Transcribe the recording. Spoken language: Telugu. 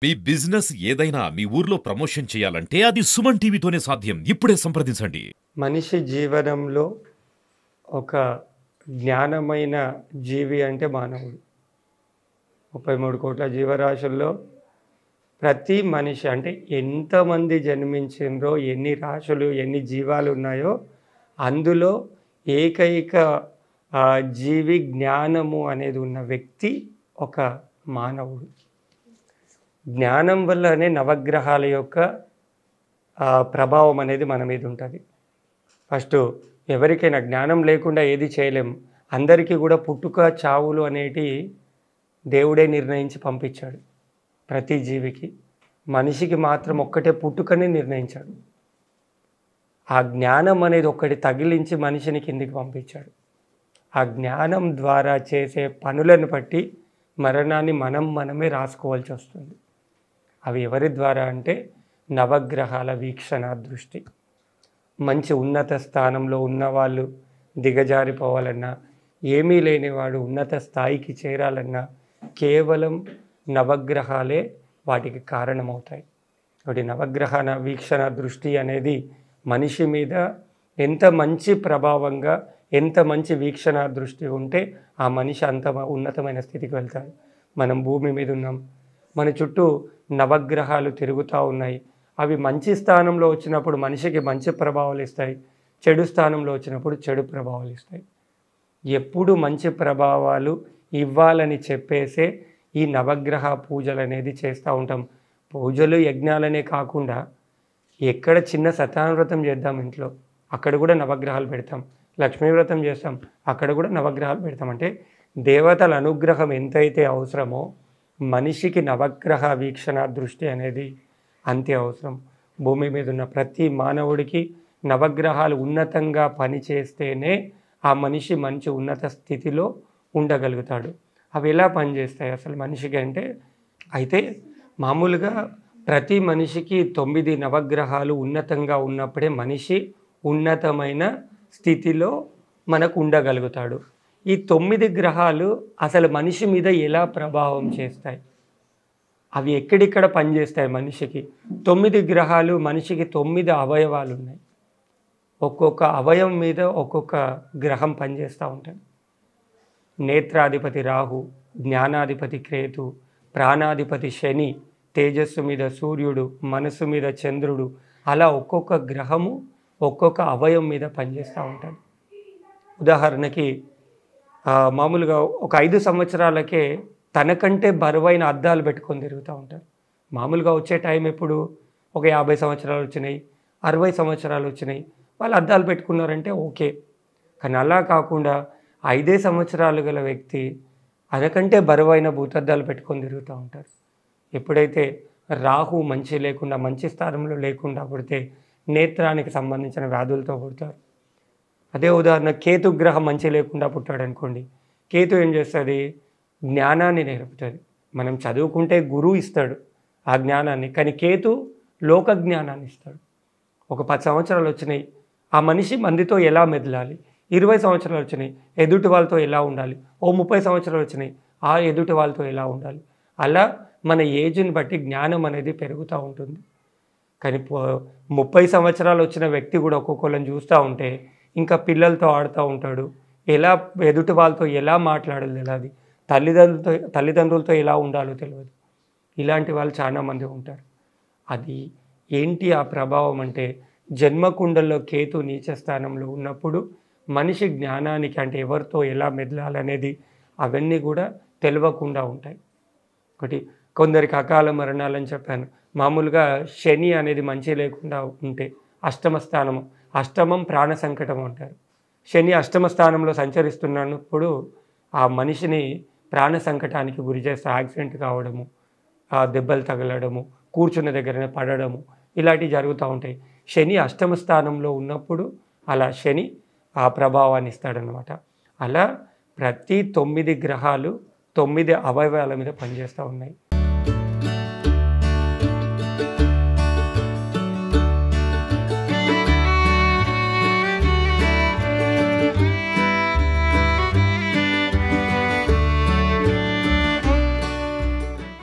మీ బిజినెస్ ఏదైనా మీ ఊర్లో ప్రమోషన్ చేయాలంటే అది సుమన్ టీవీతోనే సాధ్యం. ఇప్పుడే సంప్రదించండి. మనిషి జీవనంలో ఒక జ్ఞానమైన జీవి అంటే మానవుడు. 33 కోట్ల జీవరాశుల్లో ప్రతి మనిషి అంటే ఎంతమంది జన్మించిండ్రో, ఎన్ని రాశులు, ఎన్ని జీవాలు ఉన్నాయో అందులో ఏకైక జీవి జ్ఞానము అనేది ఉన్న వ్యక్తి ఒక మానవుడు. జ్ఞానం వల్లనే నవగ్రహాల యొక్క ప్రభావం అనేది మన మీద ఉంటుంది. ఫస్ట్ ఎవరికైనా జ్ఞానం లేకుండా ఏది చేయలేం. అందరికీ కూడా పుట్టుక చావులు అనేటి దేవుడే నిర్ణయించి పంపించాడు ప్రతి జీవికి. మనిషికి మాత్రం ఒక్కటే పుట్టుకని నిర్ణయించాడు. ఆ జ్ఞానం అనేది ఒక్కటి తగిలించి మనిషిని కిందికి పంపించాడు. ఆ జ్ఞానం ద్వారా చేసే పనులను బట్టి మరణాన్ని మనమే రాసుకోవాల్సి వస్తుంది. అవి ఎవరి ద్వారా అంటే నవగ్రహాల వీక్షణ దృష్టి. మంచి ఉన్నత స్థానంలో ఉన్నవాళ్ళు దిగజారిపోవాలన్నా, ఏమీ లేనివాడు ఉన్నత స్థాయికి చేరాలన్నా కేవలం నవగ్రహాలే వాటికి కారణమవుతాయి. కాబట్టి నవగ్రహాల వీక్షణ దృష్టి అనేది మనిషి మీద ఎంత మంచి ప్రభావంగా, ఎంత మంచి వీక్షణ దృష్టి ఉంటే ఆ మనిషి అంత ఉన్నతమైన స్థితికి వెళ్తాడు. మనం భూమి మీద ఉన్నాం, మన చుట్టూ నవగ్రహాలు తిరుగుతూ ఉన్నాయి. అవి మంచి స్థానంలో వచ్చినప్పుడు మనిషికి మంచి ప్రభావాలు ఇస్తాయి, చెడు స్థానంలో వచ్చినప్పుడు చెడు ప్రభావాలు ఇస్తాయి. ఎప్పుడు మంచి ప్రభావాలు ఇవ్వాలని చెప్పేసే ఈ నవగ్రహ పూజలు అనేది చేస్తూ ఉంటాం. పూజలు యజ్ఞాలనే కాకుండా ఎక్కడ చిన్న సత్యనారాయణ చేద్దాం ఇంట్లో, అక్కడ కూడా నవగ్రహాలు పెడతాం. లక్ష్మీ వ్రతం చేస్తాం, అక్కడ కూడా నవగ్రహాలు పెడతాం. అంటే దేవతల అనుగ్రహం ఎంతైతే అవసరమో మనిషికి నవగ్రహ వీక్షణ దృష్టి అనేది అంతే అవసరం. భూమి మీద ఉన్న ప్రతి మానవుడికి నవగ్రహాలు ఉన్నతంగా పనిచేస్తేనే ఆ మనిషి మంచి ఉన్నత స్థితిలో ఉండగలుగుతాడు. అవి ఎలా పనిచేస్తాయి అసలు మనిషికి అంటే, అయితే మామూలుగా ప్రతి మనిషికి 9 నవగ్రహాలు ఉన్నతంగా ఉన్నప్పుడే మనిషి ఉన్నతమైన స్థితిలో మనకు ఉండగలుగుతాడు. ఈ 9 గ్రహాలు అసలు మనిషి మీద ఎలా ప్రభావం చేస్తాయి, అవి ఎక్కడిక్కడ పనిచేస్తాయి మనిషికి? 9 గ్రహాలు మనిషికి 9 అవయవాలు ఉన్నాయి. ఒక్కొక్క అవయవం మీద ఒక్కొక్క గ్రహం పనిచేస్తూ ఉంటాయి. నేత్రాధిపతి రాహు, జ్ఞానాధిపతి కేతు, ప్రాణాధిపతి శని, తేజస్సు మీద సూర్యుడు, మనసు మీద చంద్రుడు, అలా ఒక్కొక్క గ్రహము ఒక్కొక్క అవయవం మీద పనిచేస్తూ ఉంటాడు. ఉదాహరణకి మామూలుగా ఒక 5 సంవత్సరాలకే తనకంటే బరువైన అద్దాలు పెట్టుకొని తిరుగుతూ ఉంటారు. మామూలుగా వచ్చే టైం ఎప్పుడు ఒక 50 సంవత్సరాలు వచ్చినాయి, 60 సంవత్సరాలు వచ్చినాయి, వాళ్ళు అద్దాలు పెట్టుకున్నారంటే ఓకే. కానీ అలా కాకుండా 5 సంవత్సరాలు గల వ్యక్తి అదకంటే బరువైన భూతద్దాలు పెట్టుకొని తిరుగుతూ ఉంటారు. ఎప్పుడైతే రాహు మంచి లేకుండా, మంచి స్థానంలో లేకుండా పుడితే నేత్రానికి సంబంధించిన వ్యాధులతో పుడతారు. అదే ఉదాహరణ కేతు గ్రహం మంచి లేకుండా పుట్టాడు అనుకోండి, కేతు ఏం చేస్తుంది? జ్ఞానాన్ని నేర్పుతుంది. మనం చదువుకుంటే గురువు ఇస్తాడు ఆ జ్ఞానాన్ని, కానీ కేతు లోక జ్ఞానాన్ని ఇస్తాడు. ఒక 10 సంవత్సరాలు వచ్చినాయి, ఆ మనిషి మందితో ఎలా మెదలాలి, 20 సంవత్సరాలు వచ్చినాయి, ఎదుటి వాళ్ళతో ఎలా ఉండాలి, ఓ 30 సంవత్సరాలు వచ్చినాయి, ఆ ఎదుటి వాళ్ళతో ఎలా ఉండాలి. అలా మన ఏజ్ని బట్టి జ్ఞానం అనేది పెరుగుతూ ఉంటుంది. కానీ 30 సంవత్సరాలు వచ్చిన వ్యక్తి కూడా ఒక్కొక్కళ్ళని చూస్తూ ఉంటే ఇంకా పిల్లలతో ఆడుతూ ఉంటాడు, ఎలా ఎదుటి వాళ్ళతో ఎలా మాట్లాడాలి తెలియదు, తల్లిదండ్రులతో ఎలా ఉండాలో తెలియదు. ఇలాంటి వాళ్ళు చాలామంది ఉంటారు. అది ఏంటి ఆ ప్రభావం అంటే, జన్మకుండల్లో కేతు నీచ స్థానంలో ఉన్నప్పుడు మనిషి జ్ఞానానికి అంటే ఎవరితో ఎలా మెదలాలనేది అవన్నీ కూడా తెలియకుండా ఉంటాయి. ఒకటి కొందరికి అకాల మరణాలని చెప్పాను. మామూలుగా శని అనేది మంచి లేకుండా ఉంటే అష్టమ స్థానము, అష్టమం ప్రాణ సంకటం అంటారు. శని అష్టమ స్థానంలో సంచరిస్తున్నప్పుడు ఆ మనిషిని ప్రాణ సంకటానికి గురి చేస్తే యాక్సిడెంట్ కావడము, దెబ్బలు తగలడము, కూర్చున్న దగ్గరనే పడడము, ఇలాంటివి జరుగుతూ ఉంటాయి. శని అష్టమ స్థానంలో ఉన్నప్పుడు అలా శని ఆ ప్రభావాన్ని ఇస్తాడనమాట. అలా ప్రతి 9 గ్రహాలు 9 అవయవాల మీద పనిచేస్తూ ఉన్నాయి.